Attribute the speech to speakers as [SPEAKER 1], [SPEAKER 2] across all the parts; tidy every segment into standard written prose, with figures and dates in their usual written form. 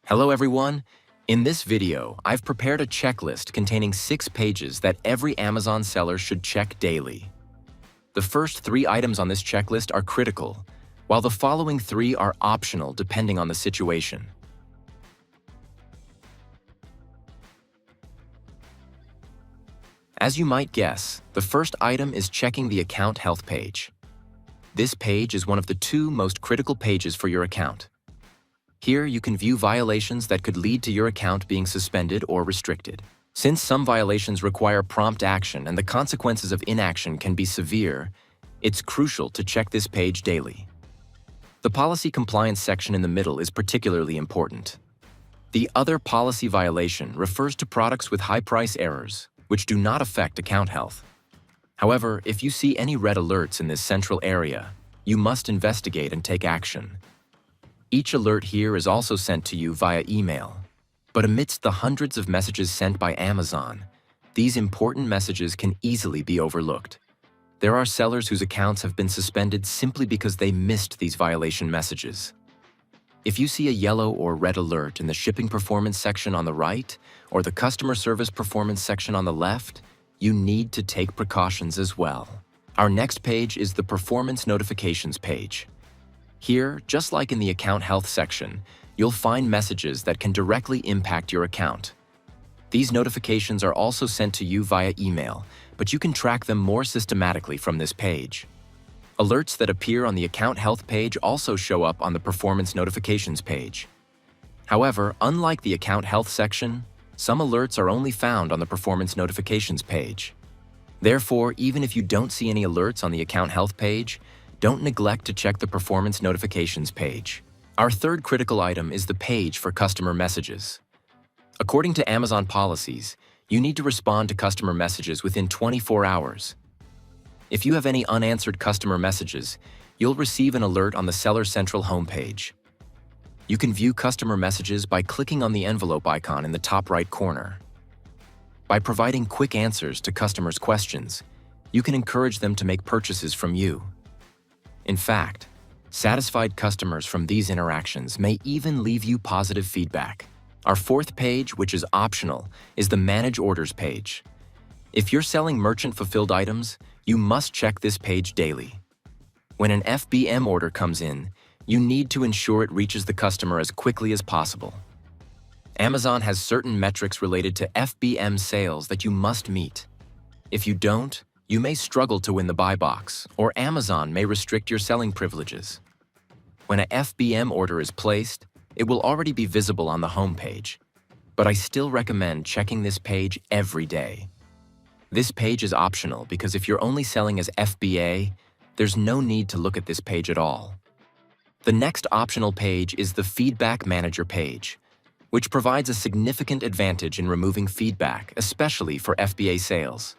[SPEAKER 1] Hello everyone! In this video, I've prepared a checklist containing 6 pages that every Amazon seller should check daily. The first 3 items on this checklist are critical, while the following 3 are optional depending on the situation. As you might guess, the first item is checking the account health page. This page is one of the 2 most critical pages for your account. Here, you can view violations that could lead to your account being suspended or restricted. Since some violations require prompt action and the consequences of inaction can be severe, it's crucial to check this page daily. The policy compliance section in the middle is particularly important. The other policy violation refers to products with high price errors, which do not affect account health. However, if you see any red alerts in this central area, you must investigate and take action. Each alert here is also sent to you via email. But amidst the hundreds of messages sent by Amazon, these important messages can easily be overlooked. There are sellers whose accounts have been suspended simply because they missed these violation messages. If you see a yellow or red alert in the shipping performance section on the right or the customer service performance section on the left, you need to take precautions as well. Our next page is the performance notifications page. Here, just like in the account health section, you'll find messages that can directly impact your account. These notifications are also sent to you via email, but you can track them more systematically from this page. Alerts that appear on the account health page also show up on the performance notifications page. However, unlike the account health section, some alerts are only found on the performance notifications page. Therefore, even if you don't see any alerts on the account health page, don't neglect to check the performance notifications page. Our third critical item is the page for customer messages. According to Amazon policies, you need to respond to customer messages within 24 hours. If you have any unanswered customer messages, you'll receive an alert on the Seller Central homepage. You can view customer messages by clicking on the envelope icon in the top right corner. By providing quick answers to customers' questions, you can encourage them to make purchases from you. In fact, satisfied customers from these interactions may even leave you positive feedback. Our fourth page, which is optional, is the Manage Orders page. If you're selling merchant-fulfilled items, you must check this page daily. When an FBM order comes in, you need to ensure it reaches the customer as quickly as possible. Amazon has certain metrics related to FBM sales that you must meet. If you don't, you may struggle to win the buy box, or Amazon may restrict your selling privileges. When a FBM order is placed, it will already be visible on the home page, but I still recommend checking this page every day. This page is optional because if you're only selling as FBA, there's no need to look at this page at all. The next optional page is the Feedback Manager page, which provides a significant advantage in removing feedback, especially for FBA sales.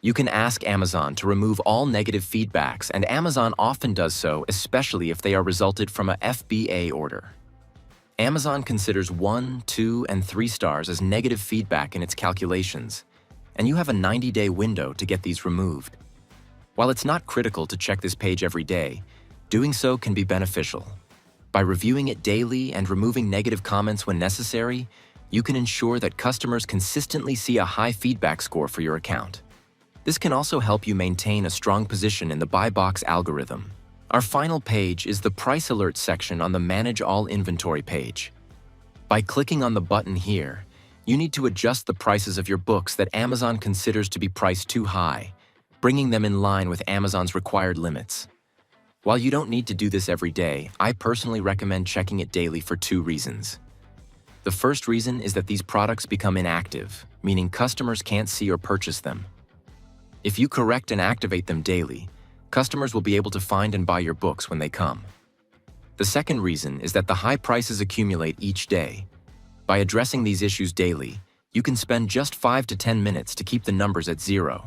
[SPEAKER 1] You can ask Amazon to remove all negative feedbacks, and Amazon often does so, especially if they are resulted from a FBA order. Amazon considers 1, 2, and 3 stars as negative feedback in its calculations, and you have a 90-day window to get these removed. While it's not critical to check this page every day, doing so can be beneficial. By reviewing it daily and removing negative comments when necessary, you can ensure that customers consistently see a high feedback score for your account. This can also help you maintain a strong position in the buy box algorithm. Our final page is the Price Alert section on the Manage All Inventory page. By clicking on the button here, you need to adjust the prices of your books that Amazon considers to be priced too high, bringing them in line with Amazon's required limits. While you don't need to do this every day, I personally recommend checking it daily for 2 reasons. The first reason is that these products become inactive, meaning customers can't see or purchase them. If you correct and activate them daily, customers will be able to find and buy your books when they come. The second reason is that the high prices accumulate each day. By addressing these issues daily, you can spend just 5 to 10 minutes to keep the numbers at 0.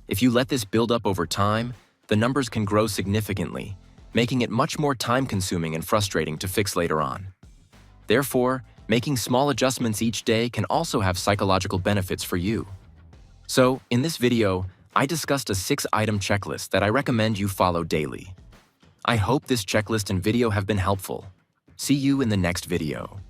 [SPEAKER 1] If you let this build up over time, the numbers can grow significantly, making it much more time-consuming and frustrating to fix later on. Therefore, making small adjustments each day can also have psychological benefits for you. So, in this video, I discussed a 6-item checklist that I recommend you follow daily. I hope this checklist and video have been helpful. See you in the next video.